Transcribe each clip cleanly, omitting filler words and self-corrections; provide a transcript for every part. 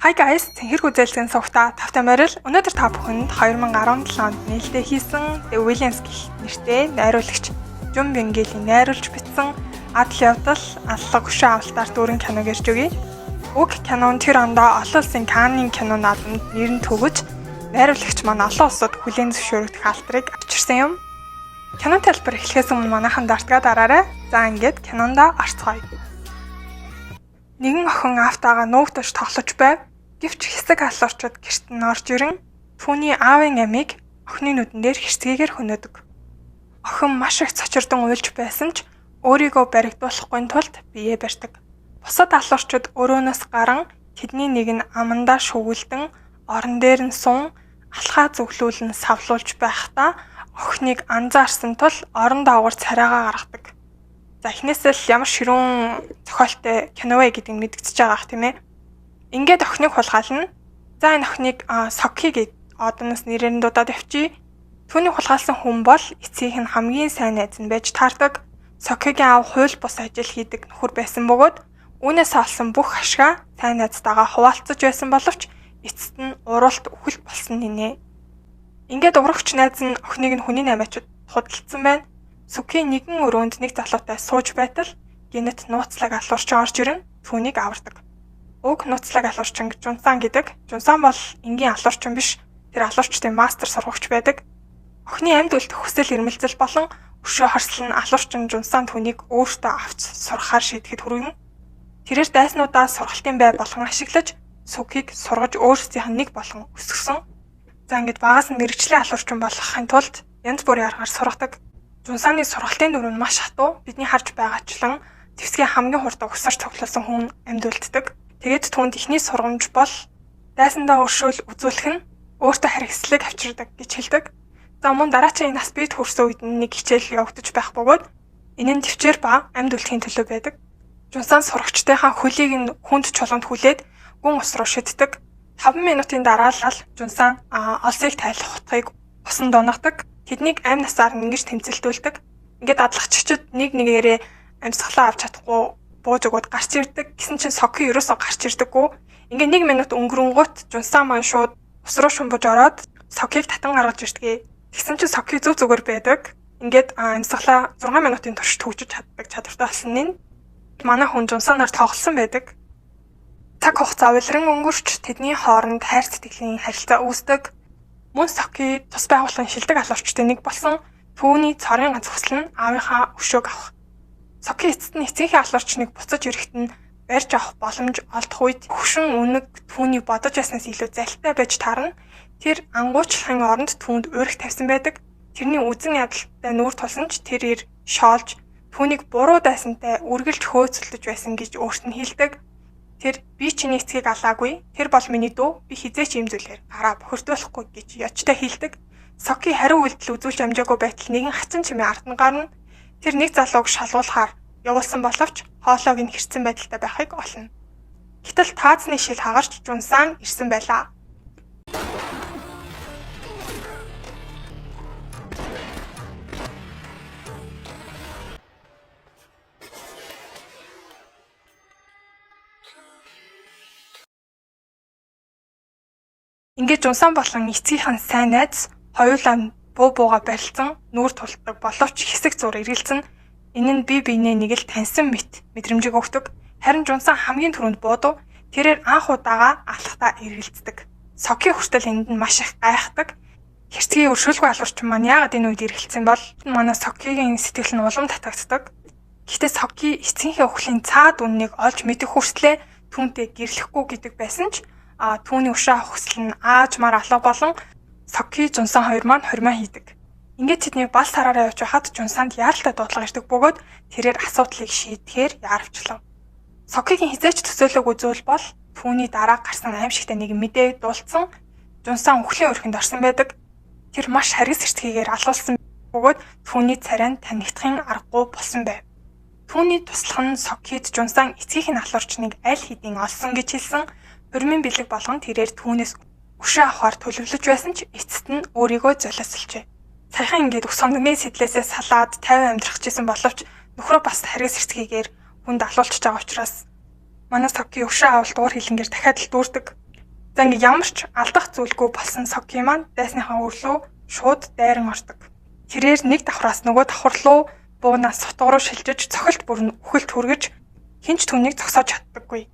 Hi guys, цэнхэр хүзээлтийн сувгата тавтай морил. Өнөөдөр та бүхэнд 2017 онд нээлттэй хийсэн The Williams гэх нэртэй найруулагч Жун Бенгелийн найруулж бичсэн адал явдал аллах хөшөө авалтаар дүүрэн киног ярьж өгье. Уг кинон тэр ондоо олон улсын Каннын кино наадамд нэрн төгөж найруулагч маань олон улсад хүлээн зөвшөөрөгдөх алтрыг авчирсан юм. Кинон талбар эхлэхээс өмнө манайхан дартгаа дараарай. За ингээд кинондоо орцгоё. Нэгэн охин автаага нуугдаж тоглож байв. Гэвч хэсэг алуурчид гэрт нь орж ирэн түүний аавын амийг охины нүдэн дээр хэрцгийгээр хөнөөдөг. Охин маш их цочирдон уйлж байсан ч өөрийгөө баригдуулахгүй тулд биеэ барьдаг. Бусад алуурчид өрөөнөөс гарan тэдний нэг нь амандаа шүгүүлдэн орон дээр нь сун алхаа зүглүүлэн савлуулж байхдаа охиныг анзаарсан тул орон доогуур царайгаа гаргадаг. За эхнээсээ л ямар ширүүн зохиолтой кино вэ гэдгийг мэдгэж байгаа ах тийм ээ. Ингээд охиныг хулгайлна. За энэ охиныг Соки гэд одноос нэрээр нь дуудаад авчи. Түүнийг хулгайлсан хүн бол эцгийнх нь хамгийн сайн найз нь байж таардаг. Сокигийн аав хууль бус ажил хийдэг нөхөр байсан бөгөөд үүнээс олсон бүх ашгаа сайн найзтайгаа хуваалцаж байсан боловч эцэст нь уралт үхэл болсон нинэ. Ингээд урагч найз нь охиныг нь хүний наймаачд худалдсан байна. Соки нэгэн өрөөнд нэг залуутай сууж байтал гинэт нууцлаг алуурчин орж ирэн түүнийг авардаг. Уг нууцлаг алуурчин Жунсан гэдэг. Жунсан бол энгийн алуурчин биш. Тэр алуурчдын мастер сургагч байдаг. Охины амьд үлдэх хүсэл эрмэлзэл болон өшөө хорслон алуурчин Жунсан түүнийг өөртөө авч сурахаар шийдэхэд хүргэнэ. Тэрээр дайснуудаа сургалтын бай болгон ашиглаж Сукийг сургаж өөрсдийнх нь нэг болгон өсгсөн. За ингээд багаас нь мэрэгчлээ алуурчин болохын тулд янз бүрийн аргаар сургадаг. Жунсаны сургалтын дүр нь маш хатуу. Бидний харж байгаачлан Тэвсгийн хамгийн хурдан өсөрч цуглуулсан хүн амьд үлддэг. Тэгээд түүнд ихний сургамж бол дайсандаа өршөөл үзүүлэх нь өөртөө харгислыг авчирдаг гэж хэлдэг. За мөн дараачийн нас бид хүрсэн үед нэг хичээл явагдаж байх бөгөөд энэ нь төвчээр ба амьд үлдэхийн төлөө байдаг. Жунсан сурагчдынхаа хөлийг нь хүнд чулуунд хүлээд гүн ус руу шиддэг. 5 минутын дараа л Жунсан олсыг тайлах утгыг усан дунагадаг. Тэднийг амь насаар ингэж тэмцэлдүүлдэг. Ингээд дадлагччид нэг нэгээрээ амьсгалаа авч чадахгүй бууж өгөөд гарч ирдэг. Гэсэн чинь Соки ерөөсөө гарч ирдэггүй. Ингээд 1 минут өнгөрөнгөт Жунсан маань шууд ус руу шумбаж ороод Сокиг татан гаргаж ирдэг. Тэгсэн чинь Соки зүг зүгээр байдаг. Ингээд амьсгалаа 6 минутын турш төгжиж чаддаг чадвартай болсон нь. Манай хүн Жунсанаар тоглосон байдаг. Цаг хугацаа улиран өнгөрч тэдний хооронд хайр сэтгэлийн харилцаа үүсдэг. Мөн Соки тус байгууллагын шилдэг алуурчтай нэг болсон. Түүний цорын ганц хүсэл нь аавынхаа өшөөг авах. Соки эцэст нь эцгийнхээ алуурчныг буцаж ирэхэд нь барьж авах боломж олдох үед хөвшин үнэг түүний бодож байснаас илүү залтай байж таарна. Тэр ангуучлахын оронд түүнд уурах тавьсан байдаг. Тэрний үзэн ядалтай нүүр тулсан ч тэр шоолж түүнийг буруу дайсантай үргэлж хөөцөлдөж байсан гэж өөрт нь хэлдэг. Тэр би чиний эцгийг алаагүй. Тэр бол миний дүү. Би хизээч ийм зүйлээр гараа бохирдуулахгүй гэж ячтай хэлдэг. Соки хариу үйлдэл үзүүлж амжаагүй байтал нэгэн хацан чимээ ард нь гарна. Тэр нэг залууг шалгуулахаар явуулсан боловч хоолойг нь хэрцэн байдалтай байхыг олно. Гэтэл таазны шил хагарч Жунсан ирсэн байлаа. Ингээд Жунсан болон эцгийнхэн сайн найз хоёулаа бууга барилцсан нүүр тулдаг боловч хэсэг зур эргэлзэн энэ нь бие биенээ нэг л таньсан мэдрэмжийг өгдөг. Харин Жунсан хамгийн түрүүнд буудав. Тэрээр анх удаага алхтаа эргэлздэг. Соки хүртэл энд нь маш их гайхдаг. Хэрцгий өршөөлгүй алуурчин маань яагаад энэ үед эргэлзсэн бол манай Сокигийн сэтгэл нь улам татагддаг. Гэхдээ Соки эцгийнхээ өхлийн цаад үннийг олж мэдэх хүртлээр түүнтэй гэрлэхгүй гэдэг байсан ч түүний өшөө авах хүсэл нь аажмаар алга болон Соки Жунсан хоёр маань хормоо хийдэг. Ингээд тэдний бал сараараа явж байхад Жунсанд яаралтай дуудлага ирдэг бөгөөд тэрээр асуудлыг шийдэхээр яарвчлав. Сокигийн хизээч төсөөлөөгүй зүйл бол түүний дараа гарсан аимшигтай нэг мэдээ дуулсан Жунсан өхлийн өрхөнд орсон байдаг. Тэр маш харгас эртгийгээр алуулсан бөгөөд түүний царайнд танигдахын аргагүй болсон байв. Түүний туслах нь Сокид Жунсан эцгийнх нь алуурчныг аль хэдийн олсон гэж хэлсэн. Хормын бэлэг болгон тэрээр түүнээс өшөө авахар төлөвлөж байсан ч эцэст нь өөрийгөө золиослжээ. Саяхан ингээд өх сондгийн сэтлээсээ салаад 50 амьдрах гэсэн боловч нөхрөө бас харгас эртгийгээр хүнд алуулчихж байгаа учраас манай Соки өшөө авалт уур хилэнгээр дахиад л дүүрдэг. За ингээ ямар ч алдах зүйлгүй болсон Соки маань дайсныхаа өрлөө шууд дайран ордог. Тэрээр нэг давхраас нөгөө давхар руу буунаас сутга руу шилжиж цохилт бүр нь үхэлт хүргэж хинч түүнийг зогсоож чаддаггүй.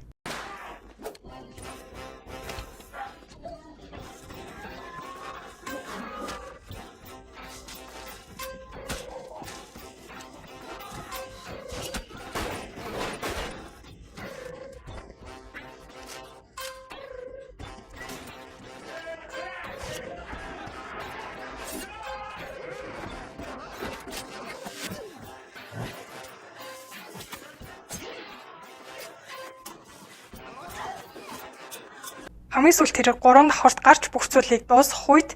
Хамгийн сүүлд тэр 3 давхарт гарч бүх зүйлийг дуусгах үед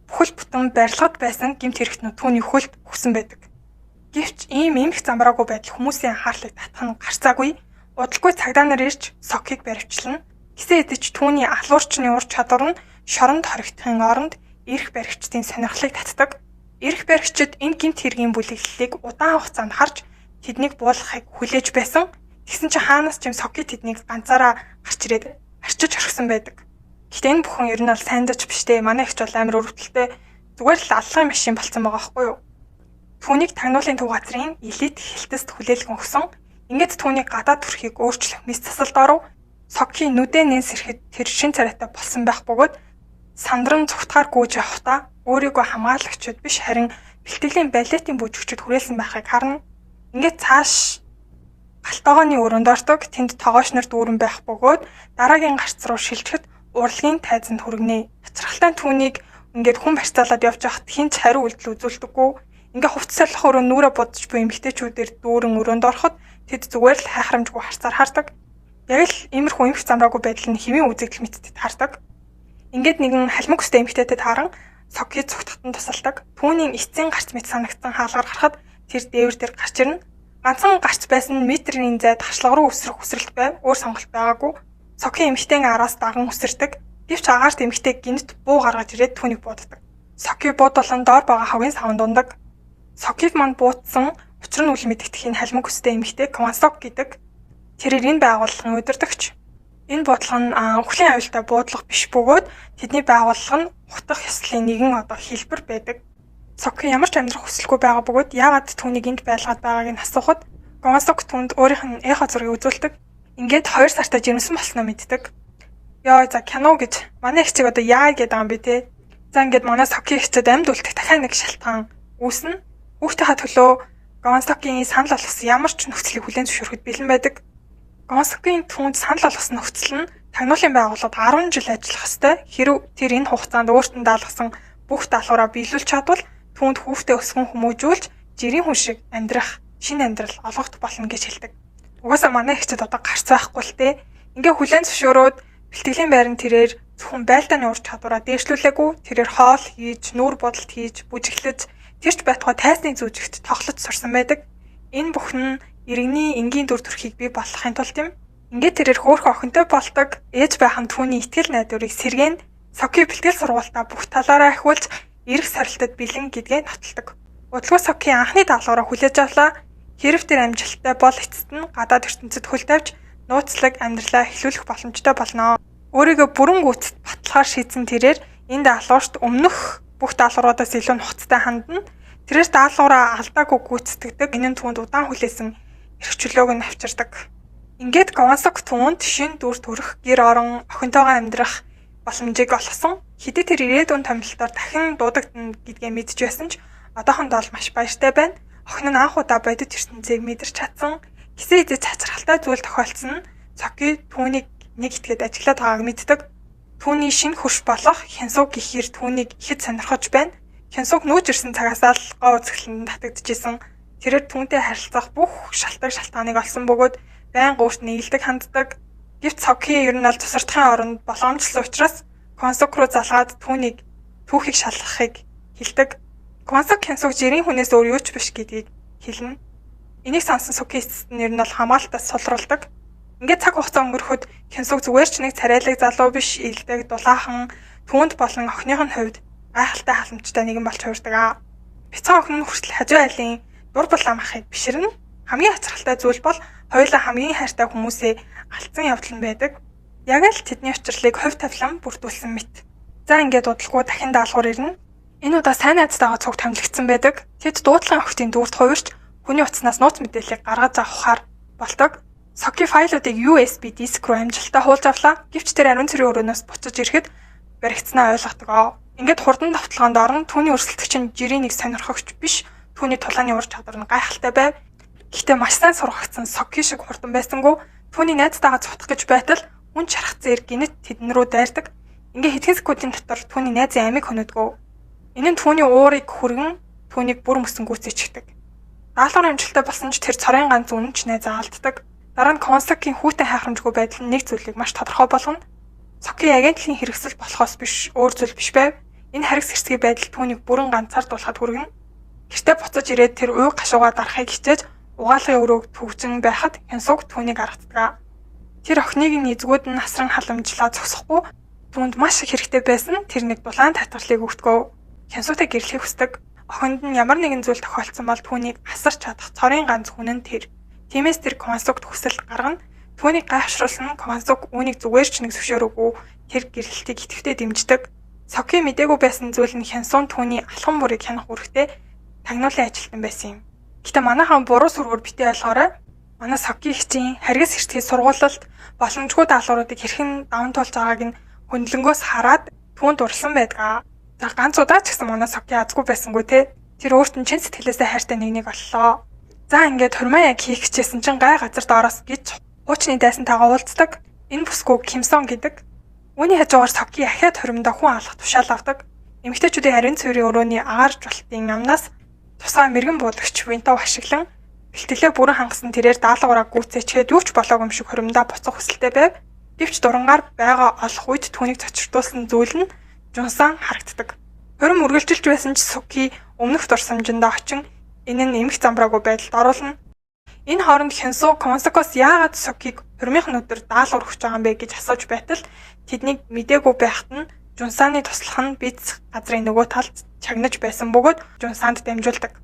бүхэл бүтэн барилгад байсан гэмт хэрэгтнүүд түүний хөлд өгсөн байдаг. Гэвч ийм эмх замбраагүй байдал хүмүүсийн анхаарлыг татах нь гарцаагүй. Удалгүй цагдаа нар ирж Сокиг баривчлана. Гэсэн хэдий ч түүний алуурчны ур чадвар нь шоронд хоригдохын оронд эрх баригчдын сонирхлыг татдаг. Эрх баригчид энэ гэмт хэргийн бүлэглэлийг удаан хугацаанд харж тэднийг буулгахыг хүлээж байсан. Тэгсэн чинь хаанаас ч юм Соки тэднийг ганцаараа гарч ирээд арчиж орхисон байдаг. Гэхдээ энэ бүхэн ер нь бол сайндаж биштэй. Манай ихч бол амар өрөвдөлтэй. Зүгээр л аллагын машин болсон байгаа байхгүй юу? Түүнийг тагнуулын төв газрын элит хилтэст хүлээлгэн өгсөн. Ингээд түүнийг гадаад төрхийг өөрчлөх мэс засалдаа руу Соки нүдэн сэрхэд тэр шин царайтай болсон байх бөгөөд сандран зүгтгаар гүйж явахдаа өөрийгөө хамгаалагчид биш харин бэлтгэлийн балетын бүжигчид хүрээлсэн байхыг харна. Ингээд цааш галтогооны өрөөнд ордог. Тэнд тогооч нар дүүрэн байх бөгөөд дараагийн гарц руу шилжихэд урлагийн тайзанд хүргэнэ. Хацралтай түүнийг ингээд хүн барьцаалаад явж байхад хинч хариу үйлдэл үзүүлдэггүй. Ингээ хувцас салах өрөө нүрэ бодож буй эмэгтэйчүүдээр дүүрэн өрөөнд ороход тэд зүгээр л хайхрамжгүй харцаар хардаг. Яг л иймэрхүү эмх замраагүй байдал нь хэвийн үзэгдэл мэдтэд хардаг. Ингээд нэгэн халмаг өстэй эмэгтэйтэй тааран Соки зүгтгтэн тусалдаг. Түүний эцсийн гарц мэт санагдсан хаалгаар харахад тэр дээвэр дээр гарч ирнэ. Ганцхан гарц байсан метрийн зайд хашлага руу өсрөх хүсрэлт байв. Өөр сонголт байгаагүй. Соки эмэгтэйн араас даган өсөрдөг. Гэвч агаарт эмэгтэй гинт буу гаргаж ирээд түүнийг бууддаг. Соки буудлан доор байгаа хавийн савн дундаг. Сокиг манд буутсан учир нь үл мэдэгдэхийн халмаг өстэй эмэгтэй Квансок гэдэг. Тэрээр энэ байгууллагын удирдагч. Энэ бодлого нь өвлийн аюултай буудлага биш бөгөөд тэдний байгууллага нь утгах ёслолын нэгэн хэлбэр байдаг. Соки ямар ч амьдрах хүсэлгүй байгаа бөгөөд яагаад түүнийг энд байлгаад байгааг нь асуухад Квансок түнд өөрийнх нь эхо зургийг үзүүлдэг. Ингээд 2 сартаа жирэмсэн болсноо мэддэг. Яа за кино гэж манай ихчиг одоо яа гэдэг юм бэ те. За ингээд манай Соки ихчэд амьд үлдэх дахиад нэг шалтгаан үүснэ. Хүүхдийнхээ төлөө Квансокийн санал болгосон ямар ч нөхцөлийг хүлээн зөвшөөрөхөд бэлэн байдаг. Квансокийн түнд санал болгосон нөхцөл нь тагнуулын байгууллагад 10 жил ажиллах ёстой. Хэрв тэр энэ хугацаанд өөртөө даалгасан бүх даалгавраа биелүүлж чадвал түүнд хүүхдээ өсгөн хүмүүжүүлж жирийн хүн шиг амьдрах, шинэ амьдрал олгох болно гэж хэлдэг. Угаасаа манай ихчэд одоо гарц байхгүй л те. Ингээ хүлээн зөвшөөрөөд бэлтгэлийн байранд тэрээр зөвхөн байлдааны ур чадвараа дээшлүүлээгүй. Тэрээр хоол хийж, нүүр бодолт хийж, бүжиглэж тэрч байтугай тайсны зүүжигт тоглож сурсан байдаг. Энэ бүхэн иргэний энгийн дүр төрхийг бий болгохын тулд юм. Ингээд тэрээр хөөрхөн охинтой болдог. Ээж байх нь түүний итгэл найдварыг сэргээн Соки бэлтгэл сургуультаа бүх талаараа ахиулж эрх сорилтод бэлэн гэдгээ нотолдог. Удалгүй Соки анхны даалгавраа хүлээж авлаа. Хэрв тэр амжилттай бол эцэст нь гадаад ертөнцид хөл тавьж нууцлаг амьдралаа эхлүүлэх боломжтой болно. Өөрийгөө бүрэн гүйцэд батлахаар шийдсэн тэрээр энэ даалгаварт өмнөх бүх даалгавруудаас илүү нухацтай хандна. Тэрээр даалгавраа алдаагүй гүйцэтгэдэг. Энэ нь түүнд удаан хүлээсэн эрх чөлөөг нь авчирдаг. Ингээд Квансок түүнд шин дүр төрх, гэр орон, охинтойгоо амьдрах боломжийг олгосон. Хэдий тэр ирээдүйн томилолтоор дахин дуудагдана гэдгээ мэдж байсан ч одоохондоо л маш баяртай байна. Охин нь анх удаа бодит ертөнцийг мэдэрч чадсан. Гэсэн хэдий цацралтай зүйл тохиолдсон нь Соки түүнийг нэг итгээд ажиглаад байгааг мэддэг. Түүний шинэ хөрш болох Хянсуг гэхээр түүнийг ихэд сонирхож байна. Хянсуг нүүж ирсэн цагаасаа л гоо үзэсгэлэнд татагдчихсэн. Тэрээр түүнтэй харилцах бүх шалтгааныг олсон бөгөөд байн гуурт нийлдэг ханддаг. Гэвч Соки ер нь аль тусардахын оронд боломжлсон учраас Квансок руу залгаад түүхийг шалгахыг хэлдэг. Квансок Хянсуг жирийн хүнээс өөр юу ч биш гэдгийг хэлнэ. Энийг сонсон Соки эцэст нь ер нь бол хамгаалтаас сулруулдаг. Ингээд цаг хугацаа өнгөрөхөд Хянсуг зүгээр ч нэг царайлаг залуу биш, илдэг, дулаахан, түүнд болон охиных нь хувьд гайхалтай халамжтай нэгэн болж хувирдаг. Бяцхан охин нь хүртэл хажуу айлын дур булаан махыг биширнэ. Хамгийн хацралтай зүйл бол хоёулаа хамгийн хайртай хүмүүсээ алдсан явдал нь байдаг. Яг л тэдний учрлыг хувь тавилан бүрдүүлсэн мэт. За ингээд удалгүй дахин даалгавар ирнэ. Энэ удаа сайн найзтайгаа цуг томилогдсон байдаг. Тэд дуудлагын охидын дүүрт хувирч хүний утаснаас нууц мэдээллийг гаргаж авахаар болдог. Соки файлуудыг USB диск руу амжилттай хуулж авлаа. Гэвч тэр ариун цэрийн өрөөнөөс буцаж ирэхэд баригдсанаа ойлгодог. Ингээд хурдан давталгаанд орон түүний өрсөлдөгч нь жирийн нэг сонирхогч биш, түүний тулааны ур чадвар нь гайхалтай байв. Гэхдээ маш сайн сургагдсан Соки шиг хурдан байсангүй түүний найзтайгаа цутгах гэж байтал үн чарах зэр гинэт тэдэн рүү дайрдаг. Ингээ хэдхэн секундын дотор түүний найзын амийг хөнөдгөө. Энэ нь түүний уурыг хүргэн түүнийг бүр мөсөнгүүцээчдэг. Даалгавар амжилттай болсон ч тэр цорын ганц үнэнч найзаа алддаг. Дараа нь Консакийн хүүтэн хайхрамжгүй байдал нь нэг зүйлийг маш тодорхой болгоно. Соки агентлагийн хэрэгсэл болохоос биш өөр зүйл биш байв. Энэ харигс хэрцгий байдал түүнийг бүрэн ганцаардуулахад хүргэнэ. Гэртээ буцаж ирээд тэр уу гашуугаа дарахыг хичээж угаалгын өрөөг төвжин байхад Хянсуг түүнийг аргатдаг. Тэр охиныг нь эзгүүд нь насран халамжлаа зогсохгүй түүнд маш их хэрэгтэй байсан тэр нэг дулаан татварлыг өгдгөө. Хянсугтай гэрлэхийг хүсдэг. Охинд нь ямар нэгэн зүйл тохиолдсон бол түүнийг асарч чадах цорын ганц хүн нь тэр. Тиймээс тэр Консугт хүсэл гаргана. Түүнийг гайхшруулсан Консуг үүнийг зүгээр ч нэг зөвшөөрөөгүй тэр гэрлэлтийг идэвхтэй дэмждэг. Соки мдээгүй байсан зүйл нь Хянсун түүний алхам бүрийг хянах үүрэгтэй тагнуулын ажилтан байсан юм. Гэтэ манайхан буруу сүргээр битээ ойлгоорой. Манай Соки хичээн харгас хэртгийн сургуулалд боломжгүй даалгавруудыг хэрхэн даван туулж байгааг нь хөндлөнгөөс хараад түүнд дурлсан байдаг. За ганц удаа ч гэсэн манай Соки азгүй байсангүй те. Тэр өөрт нь чин сэтгэлээсээ хайртай нэгнийг оллоо. За ингээд хурмаа яг хийх гэжсэн чинь гай газар доороос гэж хуучны дайсантайгаа уулздаг. Энэ бүсгүй Кимсон гэдэг. Үүний хажуугаар Соки ахиад хуримдаа хүн алах тушаал авдаг. Эмэгтэйчүүдийн харин цэврийн өрөөний агаар жуултын амнаас тусгай мэрэгэн буулагч винтов ашиглан бэлтгэлээ бүрэн хангасан тэрээр даалгавраа гүйцээчээд юу ч болоогүй юм шиг хуримдаа буцах хүсэлтэй байв. Гэвч дурангаар байгаа олох үед түүнийг цочирдуулсан зүйл нь Жунсан харагддаг. Хурим үргэлжилж байсан ч Соки өмнөх дурсамжиндаа очин энэ нь эмх замбраагүй байдалд оруулна. Энэ хооронд Хянсу Консакос яагаад Сокиг хурмынх нь өдөр даалгавар өгч байгаа юм бэ гэж асууж байтал тэднийг мдээгүй байхад нь Жунсаны туслах нь биз газрын нөгөө талд чагнаж байсан бөгөөд Жунсанд дамжуулдаг.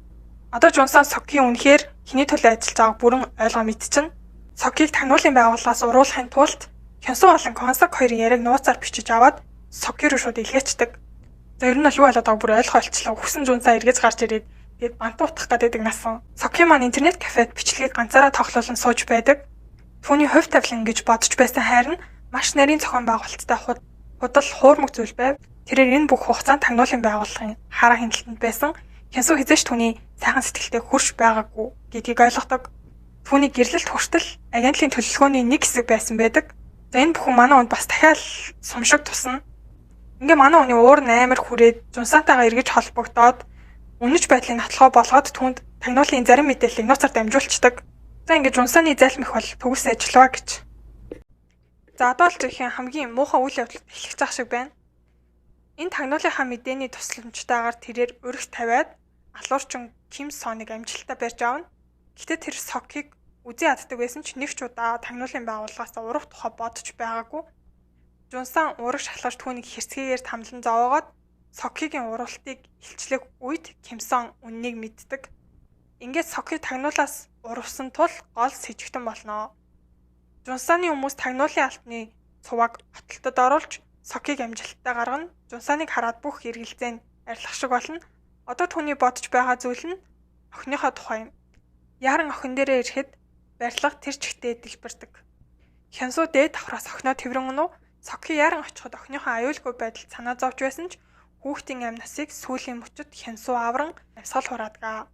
Одоо Жунсан Сокийн үнэхээр хэний төлөө ажиллаж байгааг бүрэн ойлгоо мэдчихнэ. Сокиг тагнуулын байгууллагаас уруулахын тулд Хянсу болон Консак хоёрын яриаг нууцаар бичиж аваад Соки руу шууд илгээчдэг. За ер нь л юу болоод байгааг бүр ойлгоо олчлаа. Хүсэн Жунсан эргэж гарч ирээд тэгээд бант утгах гэдэг насан. Соки маань интернет кафед бичлэгийг ганцаараа тоглоулан сууж байдаг. Түүний хувь тавилан гэж бодож байсан хайр нь маш нарийн зохион байгуулалттай худал хуурмаг зүйл байв. Тэрээр энэ бүх хугацаанд тагнуулын байгууллагын хараа хяналтанд байсан. Хянсу хизээш түүний сайхан сэтгэлтэй хурш байгаагүй гэдгийг ойлгодог. Түүний гэрлэлт хүртэл агентлагийн төлөвлөгөөний нэг хэсэг байсан байдаг. За энэ бүхэн манай хүнд бас дахиад сумшиг тусна. Ингээ манай хүний уур амар хүрээд Жунсантайгаа эргэж холбогдоод үнэж байдлыг нотлохоо болгоод түүнд тагнуулын зарим мэдээллийг нууцаар дамжуулцдаг. За ингээд Жунсаны зайлмих бол төгс ажиллаваа гэж. За одоо л зөвхөн хамгийн муухай үйл явдал эхлэх зах шиг байна. Энэ тагнуулынхаа мэдээний тусламжтайгаар тэрээр өрх тавиад алуурчин Ким Соныг амжилттай барьж аавна. Гэтэ тэр Сокиг үзий яддаг байсан ч нэг ч удаа тагнуулын байгууллагаас урах тухай бодож байгаагүй. Жунсан ураг шалгаж түүнийг хэрцгийгээр тамлан зовоогоод Сокигийн уралтыг илчлэх үед Кимсон үннийг мэддэг. Ингээд Соки тагнуулаас урвсан тул гол сэжигтэн болно. Жунсаны хүмүүс тагнуулын алтны цуваг хотолтод оруулж Сокиг амжилттай гаргана. Жунсаныг хараад бүх эргэлзээ нь арилах шиг болно. Одоо түүний бодож байгаа зүйл нь охиныхоо тухай юм. Яран охин дээрээ ирэхэд барилга тэр чигтээ дэлбэрдэг. Хянсу дээд давхраас охиноо тэврэн өнөө Соки яран очиход охиныхоо аюулгүй байдалд санаа зовж байсан ч хүүхдийн амнасыг сүүлийн мөчөд Хянсу авран амьсгал хураадаг.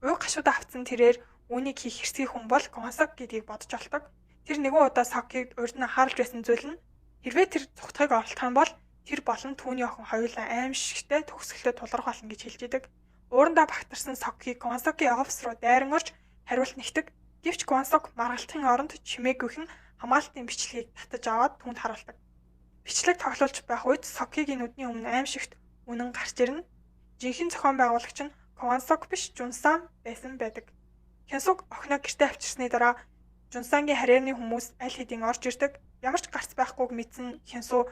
Уй гашуудаа авцсан тэрээр үүнийг хийх хэрцгий хүн бол Консак гэдгийг бодож олдог. Тэр нэгэн удаа Сокиг урд нь хаалж байсан зүйл нь хэрвээ тэр цухтгийг оролдох юм бол тэр болон түүний охин хоёулаа аимшигтэй төгсгөлтэй тулгарх болно гэж хэлж идэг. Уурандаа багтарсан Соки Консакийн офис руу дайран орж хариулт нэгтэг. Гэвч Консак маргалтын оронд чимээгүйхэн хамгаалтын бичлэгийг татаж аваад түүнд харуулдаг. Бичлэг тоглуулж байх үед Сокигийн нүдний өмнө аимшигт үнэн гарч ирнэ. Жинхэнэ зохион байгуулагч нь Консак биш Жунсан байсан байдаг. Хянсуг охиноо гэртээ авчирсны дараа Жунсангийн харьяаны хүмүүс аль хэдийн орж ирдэг. Ямар ч гарц байхгүйг мэдсэн Хянсу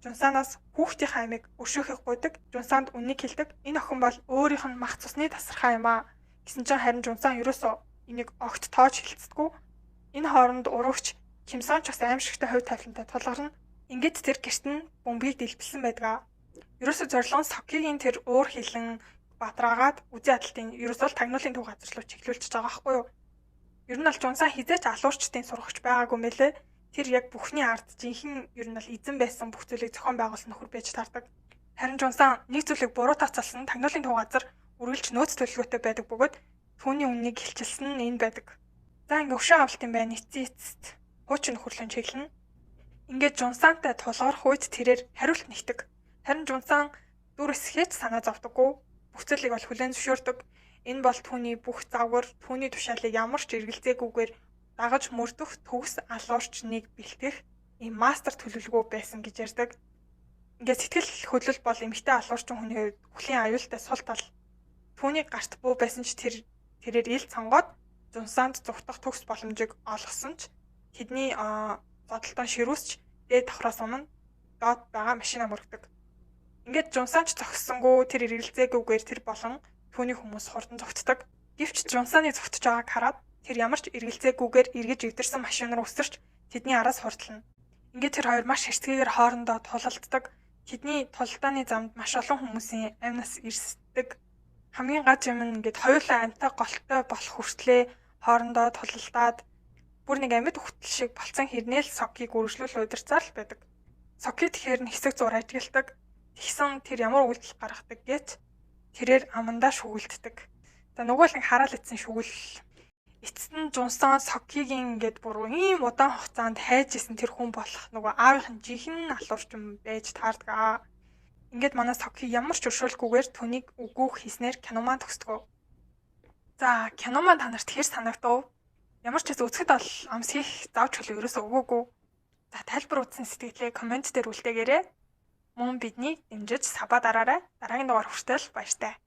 Жунсанаас хүүхдийн амийг өшөөхийг гуйдаг. Жунсанд үннийг хэлдэг. Энэ охин бол өөрийнх нь мах цусны тасархай юм аа. Гэсэн чинь харин Жунсан ерөөсөө энийг огт тоож хэлцдэггүй. Энэ хооронд урагч Кимсон ч бас аимшигтай хувь тавилантай тулгарна. Ингээд тэр гэрт нь бөмбөгийг дэлбэлсэн байдаг. Ерөөсө зорилго нь Сокигийн тэр уур хилэн бадраагаад үзий адалтын ерөөсөө тагнуулын төв газар руу чиглүүлчихэж байгаа байхгүй юу? Ер нь бол Жунсан хизээч алуурчдын сургагч байгаагүй мэлээ. Тэр яг бүхний ард жинхэнэ ер нь бол эзэн байсан бүх зүйлийг зохион байгуулсан нөхөр байж таардаг. Харин Жунсан нэг зүйлийг буруу тооцоолсон тагнуулын төв газар үргэлж нөөц төлөвлөгөөтэй байдаг бөгөөд түүний үннийг хилчилсэн нь энэ байдаг. За ингээ өвшин авалтын байна эцэст хуучин нөхөрлөн чиглэнэ. Ингээд Жунсантай тулгарх үед тэрээр хариулт нэгтэг. Харин Жунсан дүрс хээч санаа зовдөггүй. Бүх зүйлийг бол хүлээн зөвшөөрдөг. Энэ бол түүний бүх загвар, түүний тушаалыг ямар ч эргэлзээгүйгээр дагаж мөрдөх төгс алуурчныг бэлтгэх ийм мастер төлөвлөгөө байсан гэж ярьдаг. Ингээд сэтгэл хөдлөл бол эмэгтэй алуурчин хүний хувьд хүлийн аюултай сул тал. Түүний гарт буу байсан ч тэрээр ил цангоод Жунсанд зүгтах төгс боломжийг олгосон ч тэдний зодолтон ширүүсч дээд давхраас өмнө доод байгаа машина мөрөгдөг. Ингээд Жунсан ч зогссонгүй тэр эргэлзээгүйгээр тэр болон түүний хүмүүс хурдан зогтдог. Гэвч Жунсаны зогтож байгааг хараад тэр ямар ч эргэлзээгүйгээр эргэж ивдэрсэн машин руу өсөрч тэдний араас хурдлана. Ингээд тэр хоёр маш хэрцгийгээр хоорондоо тулалддаг. Тэдний тулалдааны замд маш олон хүмүүсийн амнаас ирсдэг. Хамгийн гаж юм нь ингээд хоёулаа амтай голтой болох хүртлээр хоорондоо тулалдаад бүр нэг амьд хөтөл шиг болцсон хэрнээл Сокиг үргэлжлүүл удирцаар л байдаг. Соки тэгэхээр нь хэсэг зур ажигладаг. Тэгсэн тэр ямар үйлдэл гаргадаг гэт тэрээр амандаа шүгэлддэг. За нөгөө л хараал ицсэн шүгэл. Эцэст нь Жунсан Сокигийн ингээд бүр ийм удаан хугацаанд хайж исэн тэр хүн болох нөгөө аавынхын жинхэнэ алуурчин байж таардаг. Ингээд манай Соки ямар ч өршөөлгүйгээр түүнийг үгүйх хийснээр кино маань төгсдгөө. За кино маань та нарт хэр санагдав? Ямар ч хэсэг үзэхэд бол амс хийх завж хөл ерөөсөө өгөөгүй. За тайлбар үзсэн сэтгэлээ комент дээр үлдээгээрэй. Мөн биднийг дэмжиж сабаа дараарай. Дараагийн дугаар хүртэл баяртай.